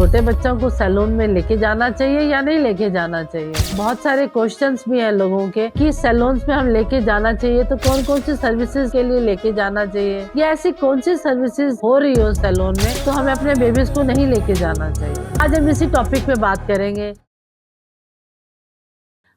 छोटे बच्चों को सैलून में लेके जाना चाहिए या नहीं लेके जाना चाहिए। बहुत सारे क्वेश्चंस भी हैं लोगों के कि सैलून्स में हम लेके जाना चाहिए तो कौन कौन सी सर्विसेज के लिए लेके जाना चाहिए, या ऐसी कौन सी सर्विसेज हो रही हो सैलून में तो हमें अपने बेबीज को नहीं लेके जाना चाहिए। आज हम इसी टॉपिक पे बात करेंगे।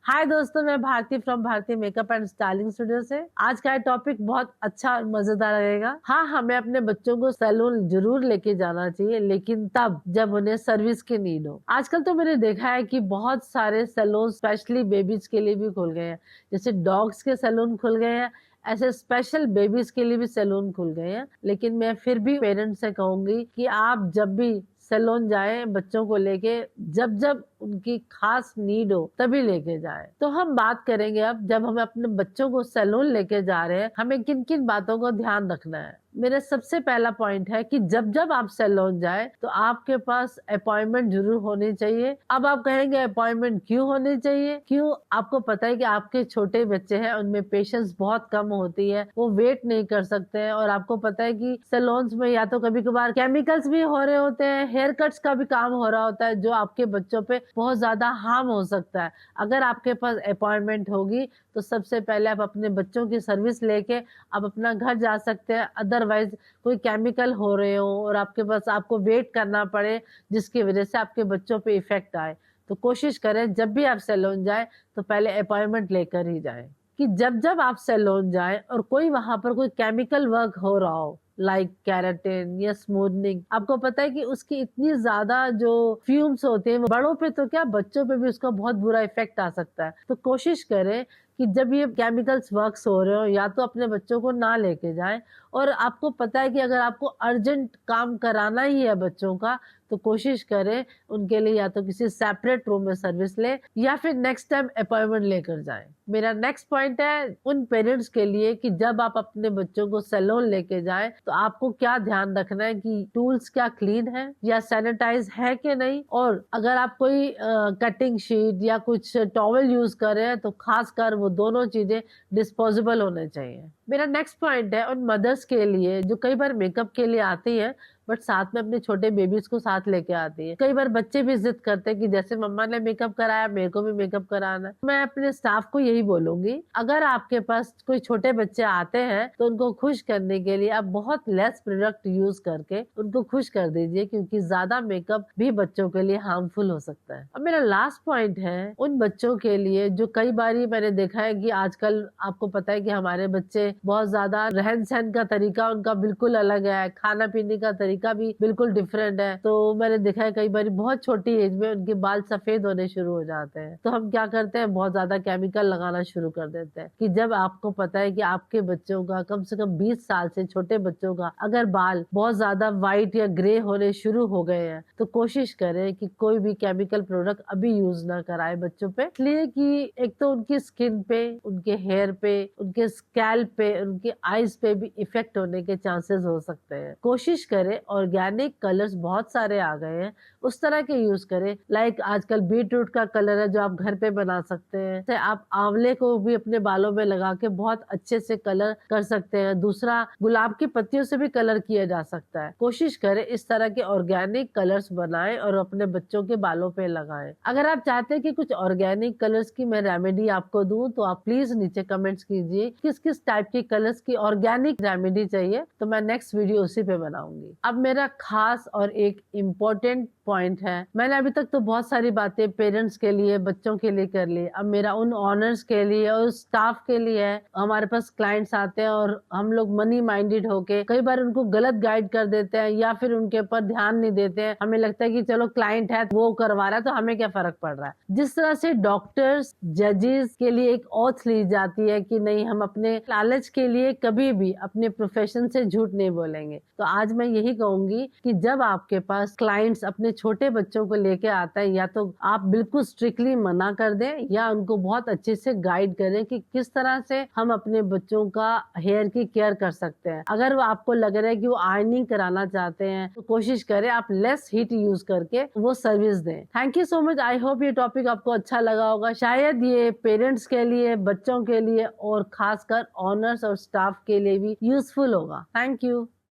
हाय दोस्तों, मैं Bharti from Bharti makeup and styling studio से। आज का टॉपिक बहुत अच्छा और मजेदार रहेगा। हाँ, हमें अपने बच्चों को सैलून जरूर लेके जाना चाहिए, लेकिन तब जब उन्हें सर्विस की नीड हो। आजकल तो मैंने देखा है कि बहुत सारे सैलून स्पेशली बेबीज के लिए भी खुल गए हैं। जैसे डॉग्स के सैलून खुल गए हैं, ऐसे स्पेशल बेबीज के लिए भी सैलून खुल गए हैं। लेकिन मैं फिर भी पेरेंट्स से कहूंगी कि आप जब भी सैलून जाए बच्चों को लेके, जब जब उनकी खास नीड हो तभी लेके जाए। तो हम बात करेंगे अब, जब हम अपने बच्चों को सैलून लेके जा रहे हैं हमें किन किन बातों को ध्यान रखना है। मेरा सबसे पहला पॉइंट है कि जब जब आप सैलून जाए तो आपके पास अपॉइंटमेंट जरूर होनी चाहिए। अब आप कहेंगे अपॉइंटमेंट क्यों होनी चाहिए? क्यों? आपको पता है कि आपके छोटे बच्चे हैं, उनमें पेशेंस बहुत कम होती है, वो वेट नहीं कर सकते हैं। और आपको पता है कि सैलून्स में या तो कभी कभार केमिकल्स भी हो रहे होते हैं, हेयर कट्स का भी काम हो रहा होता है, जो आपके बच्चों पे बहुत ज्यादा हार्म हो सकता है। अगर आपके पास अपॉइंटमेंट होगी तो सबसे पहले आप अपने बच्चों की सर्विस लेके आप अपना घर जा सकते हैं। अदरवाइज कोई केमिकल हो रहे हो और आपके पास आपको वेट करना पड़े जिसकी वजह से आपके बच्चों पे इफेक्ट आए, तो कोशिश करें जब भी आप सैलून जाए तो पहले अपॉइंटमेंट लेकर ही जाए। कि जब जब आप सैलून जाए और कोई वहां पर कोई केमिकल वर्क हो रहा हो, लाइक कैराटिन या स्मूथनिंग, आपको पता है कि उसकी इतनी ज्यादा जो फ्यूम्स होते हैं, बड़ों पे तो क्या बच्चों पे भी उसका बहुत बुरा इफेक्ट आ सकता है। तो कोशिश करें कि जब ये केमिकल्स वर्क्स हो रहे हो या तो अपने बच्चों को ना लेके जाएं। और आपको पता है कि अगर आपको अर्जेंट काम कराना ही है बच्चों का तो कोशिश करें उनके लिए या तो किसी सेपरेट रूम में सर्विस ले या फिर नेक्स्ट टाइम अपॉइंटमेंट लेकर जाएं। मेरा नेक्स्ट पॉइंट है उन पेरेंट्स के लिए कि जब आप अपने बच्चों को सैलून लेके जाएं तो आपको क्या ध्यान रखना है कि टूल्स क्या क्लीन है या सैनिटाइज है कि नहीं। और अगर आप कोई कटिंग शीट या कुछ टॉवल यूज कर रहे हैं तो खासकर वो दोनों चीजें डिस्पोजेबल होने चाहिए। मेरा नेक्स्ट पॉइंट है उन मदर्स के लिए जो कई बार मेकअप के लिए आती है बट साथ में अपने छोटे बेबीज को साथ लेके आती है। कई बार बच्चे भी जिद करते हैं कि जैसे मम्मा ने मेकअप कराया मेरे को भी मेकअप कराना है। मैं अपने स्टाफ को यही बोलूंगी, अगर आपके पास कोई छोटे बच्चे आते हैं तो उनको खुश करने के लिए आप बहुत लेस प्रोडक्ट यूज करके उनको खुश कर दीजिए, क्योंकि ज्यादा मेकअप भी बच्चों के लिए हार्मफुल हो सकता है। अब मेरा लास्ट पॉइंट है उन बच्चों के लिए जो कई बार मैंने देखा है कि आजकल आपको पता है कि हमारे बच्चे बहुत ज्यादा रहन सहन का तरीका उनका बिल्कुल अलग है, खाना पीने का तरीका भी बिल्कुल डिफरेंट है। तो मैंने देखा है कई बार बहुत छोटी एज में उनके बाल सफेद होने शुरू हो जाते हैं। तो हम क्या करते हैं, बहुत ज्यादा केमिकल लगाना शुरू कर देते हैं। कि जब आपको पता है कि आपके बच्चों का कम से कम 20 साल से छोटे बच्चों का अगर बाल बहुत ज्यादा व्हाइट या ग्रे होने शुरू हो गए हैं तो कोशिश करें कि कोई भी केमिकल प्रोडक्ट अभी यूज ना कराए बच्चों पे। इसलिए कि एक तो उनकी स्किन पे, उनके हेयर पे, उनके स्कैल्प पे, उनके आईज पे भी इफेक्ट होने के चांसेस हो सकते हैं। कोशिश करें ऑर्गेनिक कलर्स बहुत सारे आ गए हैं उस तरह के यूज करें। लाइक आजकल बीटरूट का कलर है जो आप घर पे बना सकते हैं। तो आप आंवले को भी अपने बालों में लगा के बहुत अच्छे से कलर कर सकते हैं। दूसरा, गुलाब की पत्तियों से भी कलर किया जा सकता है। कोशिश करें इस तरह के ऑर्गेनिक कलर्स बनाएं और अपने बच्चों के बालों पे लगाएं। अगर आप चाहते हैं कि कुछ ऑर्गेनिक कलर्स की मैं रेमेडी आपको दूं तो आप प्लीज नीचे कमेंट्स कीजिए किस किस टाइप के कलर्स की ऑर्गेनिक रेमेडी चाहिए, तो मैं नेक्स्ट वीडियो उसी पे बनाऊंगी। अब मेरा खास और एक इम्पोर्टेंट पॉइंट है, मैंने अभी तक तो बहुत सारी बातें पेरेंट्स के लिए, बच्चों के लिए कर ली। अब मेरा उन ऑनर्स के लिए और स्टाफ के लिए है। हमारे पास क्लाइंट्स आते हैं और हम लोग मनी माइंडेड होके कई बार उनको गलत गाइड कर देते हैं या फिर उनके ऊपर ध्यान नहीं देते हैं। हमें लगता है कि चलो क्लाइंट है वो करवा रहा है तो हमें क्या फर्क पड़ रहा है। जिस तरह से डॉक्टर्स, जजेस के लिए एक ओथ ली जाती है कि नहीं, हम अपने लालच के लिए कभी भी अपने प्रोफेशन से झूठ नहीं बोलेंगे। तो आज मैं यही कहूंगी कि जब आपके पास क्लाइंट्स अपने छोटे बच्चों को लेके आता है, या तो आप बिल्कुल स्ट्रिक्टली मना कर दें या उनको बहुत अच्छे से गाइड करें कि किस तरह से हम अपने बच्चों का हेयर की केयर कर सकते हैं। अगर वो आपको लग रहा है कि वो आयरनिंग कराना चाहते हैं तो कोशिश करें आप लेस हीट यूज करके वो सर्विस दें। Thank you so much. I hope ये टॉपिक आपको अच्छा लगा होगा। शायद ये पेरेंट्स के लिए, बच्चों के लिए और खासकर ऑनर्स और स्टाफ के लिए भी यूजफुल होगा। Thank you.